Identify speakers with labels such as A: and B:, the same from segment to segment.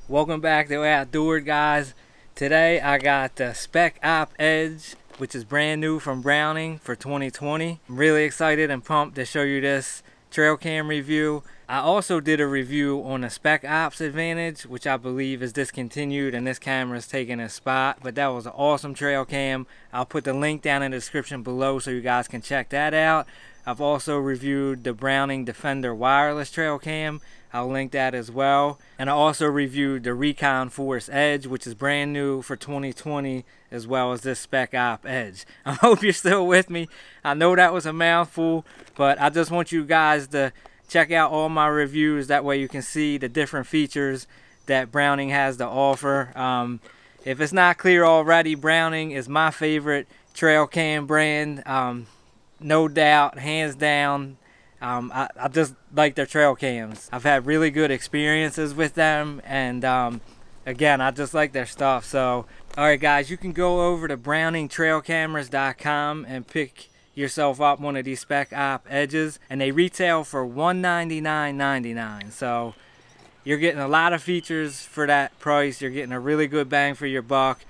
A: Welcome back to Outdoor, guys. Today I got the Spec Edge, which is brand new from Browning for 2020. I'm really excited and pumped to show you this trail cam review. I also did a review on the Spec Ops Advantage, which I believe is discontinued and this camera is taking its spot, but that was an awesome trail cam. I'll put the link down in the description below so you guys can check that out. I've also reviewed the Browning Defender wireless trail cam. I'll link that as well. And I also reviewed the Recon Force Edge, which is brand new for 2020, as well as this Spec Op Edge. I hope you're still with me. I know that was a mouthful, but I just want you guys to check out all my reviews. That way you can see the different features that Browning has to offer. If it's not clear already, Browning is my favorite trail cam brand. No doubt, hands down. I just like their trail cams. I've had really good experiences with them, and again, I just like their stuff. So alright guys, you can go over to browningtrailcameras.com and pick yourself up one of these Spec Op Edges, and they retail for $199.99. so you're getting a lot of features for that price. You're getting a really good bang for your buck.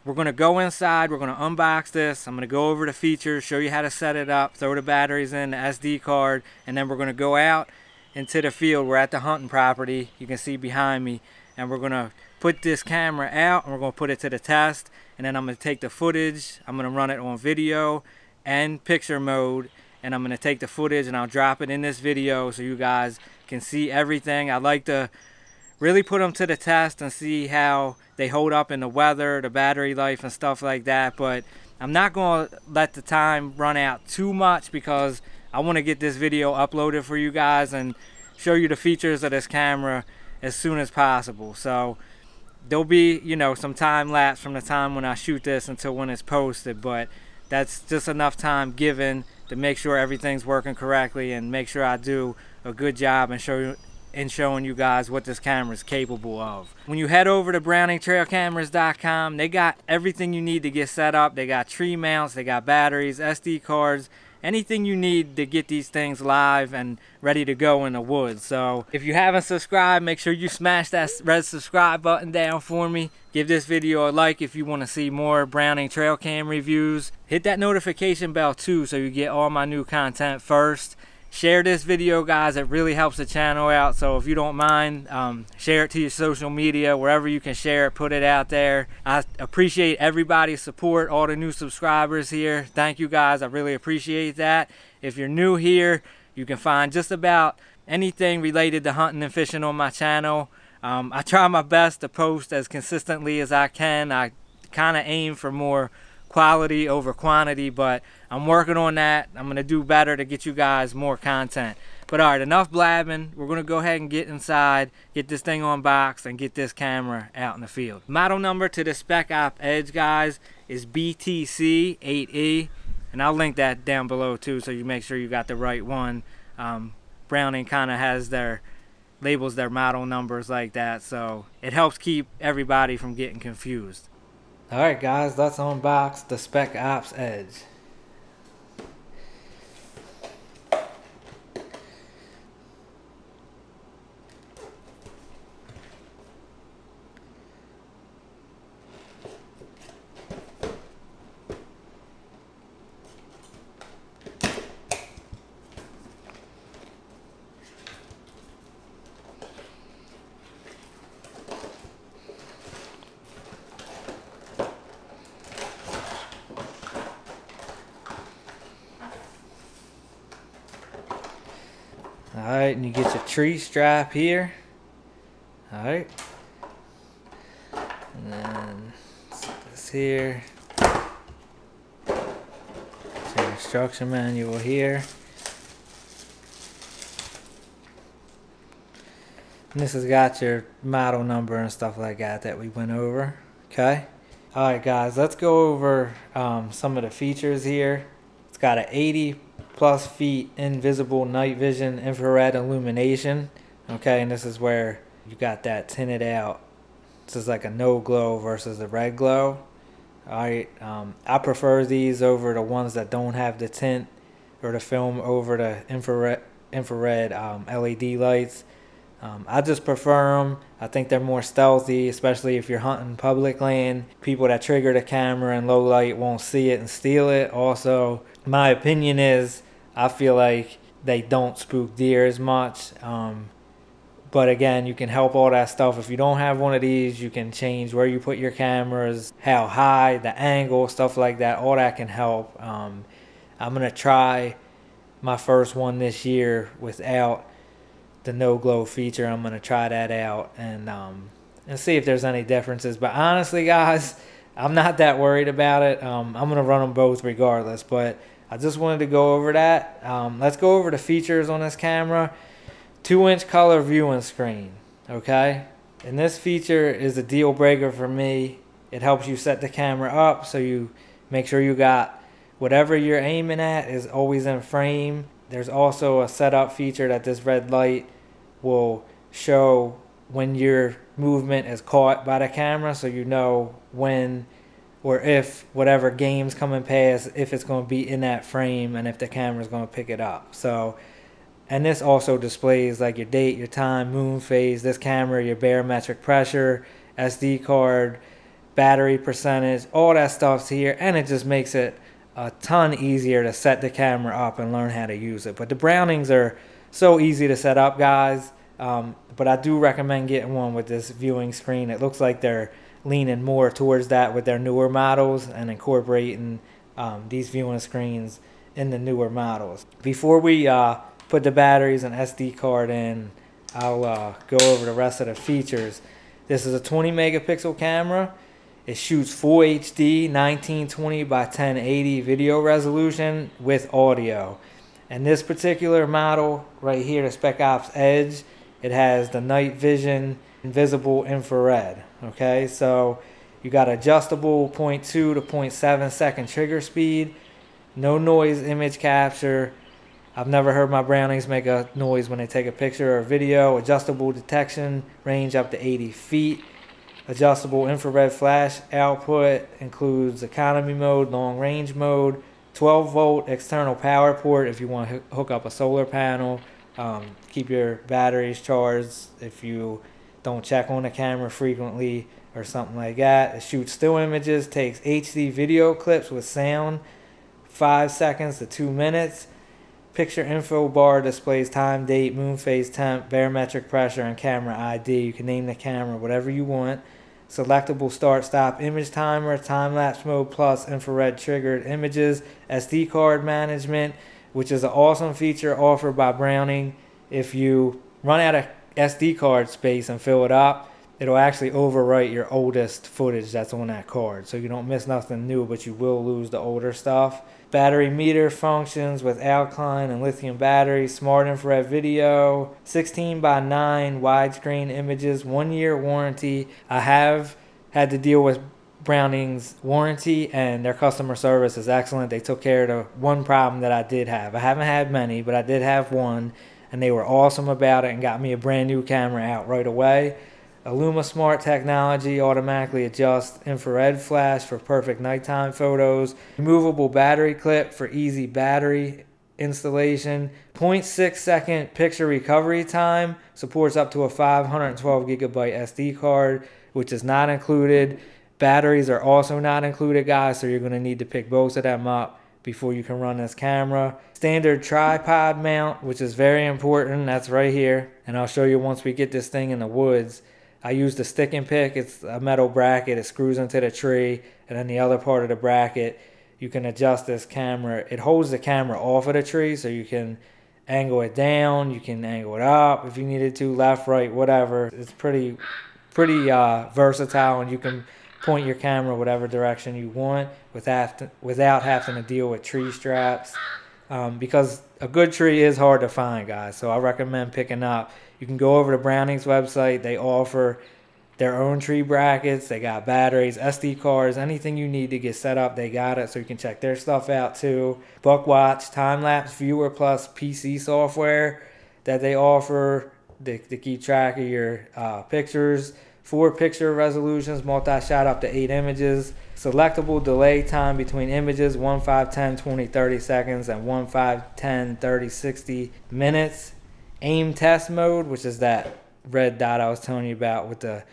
A: We're going to go inside, we're going to unbox this, I'm going to go over the features, show you how to set it up, throw the batteries in, the SD card, and then we're going to go out into the field. We're at the hunting property, you can see behind me, and we're going to put this camera out and we're going to put it to the test, and then I'm going to take the footage, I'm going to run it on video and picture mode, and I'm going to take the footage and I'll drop it in this video so you guys can see everything. I like to really put them to the test and see how they hold up in the weather, the battery life and stuff like that. But I'm not going to let the time run out too much because I want to get this video uploaded for you guys and show you the features of this camera as soon as possible. So there'll be, you know, some time lapse from the time when I shoot this until when it's posted, but that's just enough time given to make sure everything's working correctly and make sure I do a good job and showing you guys what this camera is capable of. When you head over to browningtrailcameras.com, they got everything you need to get set up. They got tree mounts, they got batteries, SD cards, anything you need to get these things live and ready to go in the woods. So if you haven't subscribed, make sure you smash that red subscribe button down for me. Give this video a like if you want to see more Browning trail cam reviews. Hit that notification bell too so you get all my new content first. Share this video, guys. It really helps the channel out, so if you don't mind, share it to your social media, wherever you can share it, put it out there. I appreciate everybody's support, all the new subscribers here. Thank you guys, I really appreciate that. If you're new here, you can find just about anything related to hunting and fishing on my channel. I try my best to post as consistently as I can. I kind of aim for more quality over quantity, but I'm working on that. I'm going to do better to get you guys more content. But alright, enough blabbing. We're going to go ahead and get inside, get this thing unboxed, and get this camera out in the field. Model number to the Spec Op Edge, guys, is BTC8E, and I'll link that down below too so you make sure you got the right one. Browning kind of has their labels, their model numbers like that, so it helps keep everybody from getting confused. Alright guys, let's unbox the Spec Ops Edge. Alright, and you get your tree strap here. Alright. And then this here. Your instruction manual here. And this has got your model number and stuff like that we went over. Okay. Alright guys, let's go over some of the features here. It's got an 80+ feet invisible night vision infrared illumination. Okay, and this is where you got that tinted out. This is like a no glow versus the red glow. Alright, I prefer these over the ones that don't have the tint or the film over the infrared LED lights. I just prefer them. I think they're more stealthy, especially if you're hunting public land. People that trigger the camera in low light won't see it and steal it. Also, my opinion is I feel like they don't spook deer as much. But again, you can help all that stuff. If you don't have one of these, you can change where you put your cameras, how high, the angle, stuff like that. All that can help. I'm going to try my first one this year without the no glow feature. I'm going to try that out and see if there's any differences. But honestly, guys, I'm not that worried about it. I'm going to run them both regardless. But I just wanted to go over that. Let's go over the features on this camera. 2-inch color viewing screen, okay? And this feature is a deal breaker for me. It helps you set the camera up so you make sure you got whatever you're aiming at is always in frame. There's also a setup feature that this red light will show when your movement is caught by the camera, so you know when or if whatever game's coming past, if it's going to be in that frame and if the camera's going to pick it up. So, and this also displays like your date, your time, moon phase, this camera, your barometric pressure, SD card, battery percentage, all that stuff's here, and it just makes it a ton easier to set the camera up and learn how to use it. But the Brownings are so easy to set up, guys. But I do recommend getting one with this viewing screen. It looks like they're leaning more towards that with their newer models and incorporating these viewing screens in the newer models. Before we put the batteries and SD card in, I'll go over the rest of the features. This is a 20 megapixel camera. It shoots full HD 1920 by 1080 video resolution with audio. And this particular model right here, the Spec Ops Edge, it has the night vision invisible infrared. Okay, so you got adjustable 0.2 to 0.7 second trigger speed, no noise image capture. I've never heard my Brownings make a noise when they take a picture or video. Adjustable detection range up to 80 feet. Adjustable infrared flash output includes economy mode, long range mode, 12 volt external power port if you want to hook up a solar panel. Keep your batteries charged if you don't check on the camera frequently or something like that. It shoots still images, takes HD video clips with sound, 5 seconds to 2 minutes. Picture info bar displays time, date, moon phase, temp, barometric pressure, and camera ID. You can name the camera whatever you want. Selectable start-stop image timer, time-lapse mode plus infrared triggered images, SD card management, which is an awesome feature offered by Browning. If you run out of SD card space and fill it up, it'll actually overwrite your oldest footage that's on that card. So you don't miss nothing new, but you will lose the older stuff. Battery meter functions with alkaline and lithium batteries, smart infrared video, 16 by 9 widescreen images, 1 year warranty. I have had to deal with Browning's warranty and their customer service is excellent. They took care of the one problem that I did have. I haven't had many, but I did have one, and they were awesome about it and got me a brand new camera out right away. Illuma Smart technology automatically adjusts infrared flash for perfect nighttime photos. Removable battery clip for easy battery installation. 0.6 second picture recovery time. Supports up to a 512 gigabyte SD card, which is not included. Batteries are also not included, guys, so you're going to need to pick both of them up before you can run this camera. Standard tripod mount, which is very important. That's right here. And I'll show you once we get this thing in the woods. I use the stick and pick. It's a metal bracket. It screws into the tree, and then the other part of the bracket, you can adjust this camera. It holds the camera off of the tree, so you can angle it down, you can angle it up if you needed to, left, right, whatever. It's pretty versatile, and you can point your camera whatever direction you want without having to deal with tree straps. Because a good tree is hard to find, guys, so I recommend picking up. You can go over to Browning's website. They offer their own tree brackets. They got batteries, SD cards, anything you need to get set up, they got it, so you can check their stuff out too. Buckwatch, time-lapse viewer plus PC software that they offer to keep track of your pictures. 4 picture resolutions, multi-shot up to 8 images. Selectable delay time between images, 1, 5, 10, 20, 30 seconds, and 1, 5, 10, 30, 60 minutes. Aim test mode, which is that red dot I was telling you about with the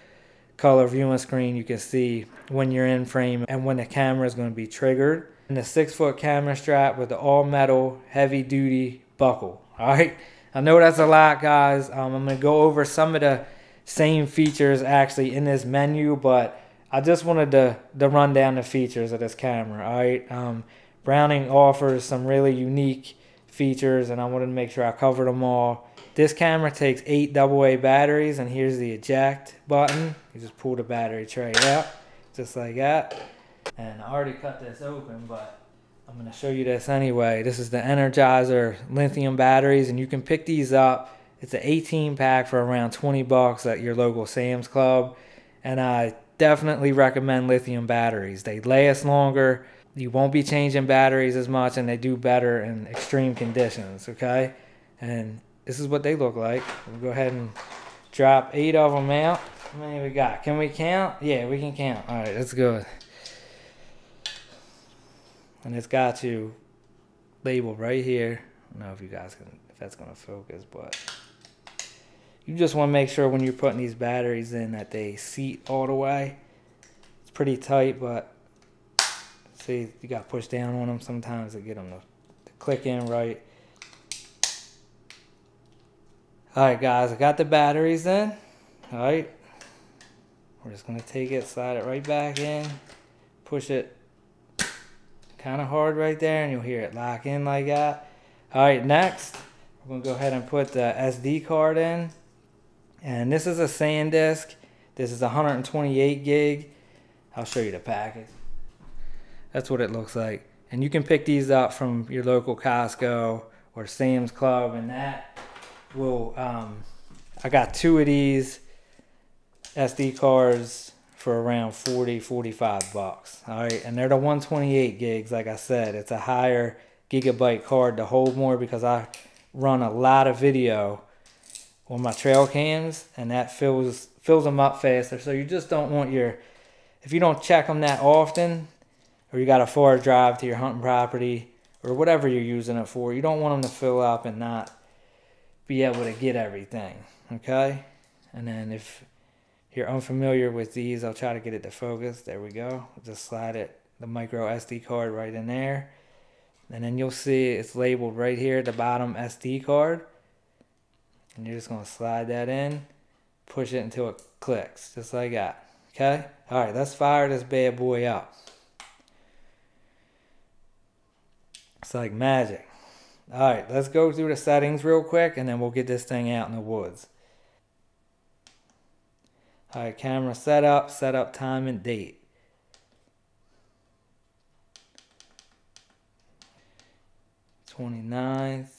A: color viewing screen. You can see when you're in frame and when the camera is going to be triggered. And the 6-foot camera strap with the all metal heavy duty buckle. All right, I know that's a lot, guys. I'm going to go over some of the same features actually in this menu, but I just wanted to run down the features of this camera. All right, Browning offers some really unique features, and I wanted to make sure I covered them all. This camera takes 8 AA batteries, and here's the eject button. You just pull the battery tray out, just like that. And I already cut this open, but I'm going to show you this anyway. This is the Energizer lithium batteries, and you can pick these up. It's an 18 pack for around 20 bucks at your local Sam's Club. And I definitely recommend lithium batteries. They last longer. You won't be changing batteries as much, and they do better in extreme conditions, okay? And this is what they look like. We'll go ahead and drop 8 of them out. How many we got? Can we count? Yeah, we can count. All right, that's good. And it's got you labeled right here. I don't know if you guys can, if that's gonna focus, but you just want to make sure when you're putting these batteries in that they seat all the way. It's pretty tight, but see, you got to push down on them sometimes to get them to click in right. Alright guys, I got the batteries in. Alright, we're just going to take it, slide it right back in, push it kind of hard right there, and you'll hear it lock in like that. Alright, next we're going to go ahead and put the SD card in. And this is a SanDisk. This is 128 gig. I'll show you the package. That's what it looks like. And you can pick these up from your local Costco or Sam's Club, and that will I got 2 of these SD cards for around 40-45 bucks. All right, and they're the 128 gigs. Like I said, it's a higher gigabyte card to hold more because I run a lot of video on my trail cams, and that fills them up faster. So you just don't want if you don't check them that often, or you got a far drive to your hunting property or whatever you're using it for, you don't want them to fill up and not be able to get everything, okay? And then if you're unfamiliar with these, I'll try to get it to focus. There we go. Just slide the micro SD card right in there. And then you'll see it's labeled right here at the bottom, SD card. And you're just going to slide that in, push it until it clicks, just like that, okay? All right, let's fire this bad boy up. It's like magic. All right, let's go through the settings real quick, and then we'll get this thing out in the woods. All right, camera setup time and date. '29th.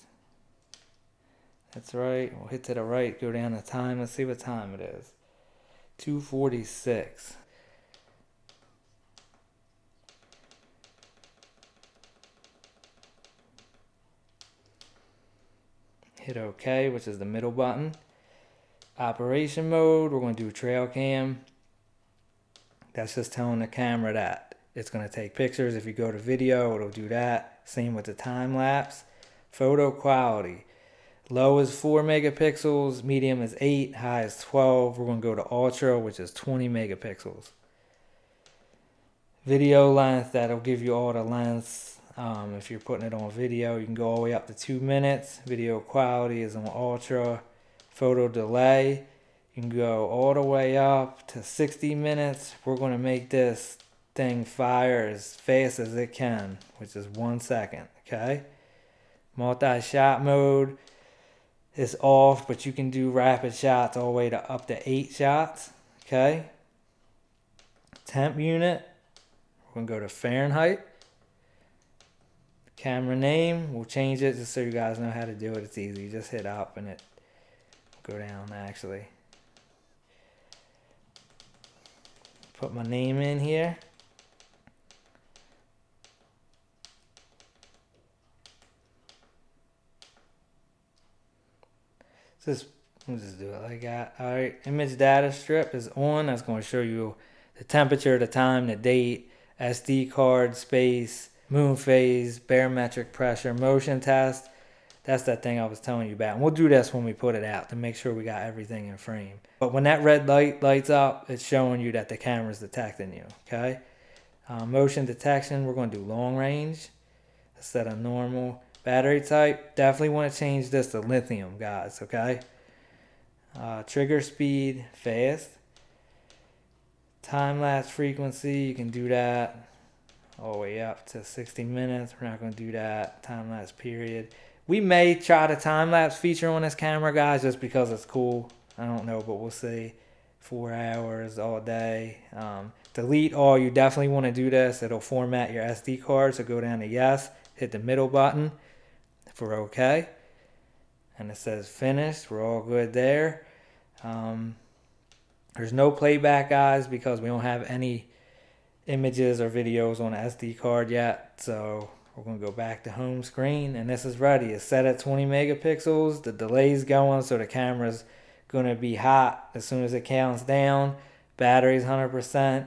A: That's right. We'll hit to the right, go down the time. Let's see what time it is. 2:46. Hit OK, which is the middle button. Operation mode, we're going to do trail cam. That's just telling the camera that it's going to take pictures. If you go to video, it'll do that. Same with the time lapse. Photo quality. Low is 4 megapixels, medium is 8, high is 12. We're going to go to ultra, which is 20 megapixels. Video length, that'll give you all the lengths. If you're putting it on video, you can go all the way up to 2 minutes. Video quality is on ultra. Photo delay, you can go all the way up to 60 minutes. We're going to make this thing fire as fast as it can, which is 1 second, okay? Multi-shot mode is off, but you can do rapid shots all the way to up to 8 shots, okay? Temp unit, we're going to go to Fahrenheit. Camera name, we'll change it just so you guys know how to do it. It's easy. You just hit up and it will go down actually. Put my name in here. We'll just do it like that. Alright, image data strip is on. That's going to show you the temperature, the time, the date, SD card, space, moon phase, barometric pressure, motion test. That's that thing I was telling you about. And we'll do this when we put it out to make sure we got everything in frame. But when that red light lights up, it's showing you that the camera's detecting you, okay? Motion detection, we're going to do long range instead of normal. Battery type, definitely want to change this to lithium, guys, okay? Trigger speed, fast. Time-lapse frequency, you can do that all the way up to 60 minutes. We're not going to do that. Time-lapse period. We may try the time-lapse feature on this camera, guys, just because it's cool. I don't know, but we'll see. 4 hours all day. Delete all, you definitely want to do this. It'll format your SD card, so go down to yes, hit the middle button for OK. And it says finished. We're all good there. There's no playback, guys, because we don't have any images or videos on the SD card yet. So we're going to go back to home screen, and this is ready. It's set at 20 megapixels. The delay's going, so the camera's going to be hot as soon as it counts down. Battery's 100%.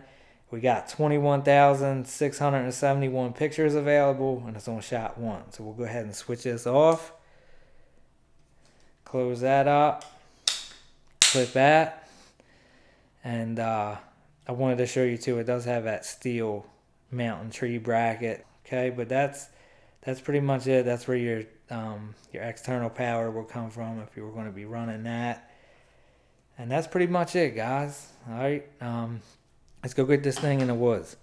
A: We got 21,671 pictures available, and it's on shot 1. So we'll go ahead and switch this off. Close that up. Click that. And I wanted to show you too, it does have that steel mountain tree bracket. Okay, but that's pretty much it. That's where your external power will come from if you were going to be running that. And that's pretty much it, guys. All right, let's go get this thing in the woods.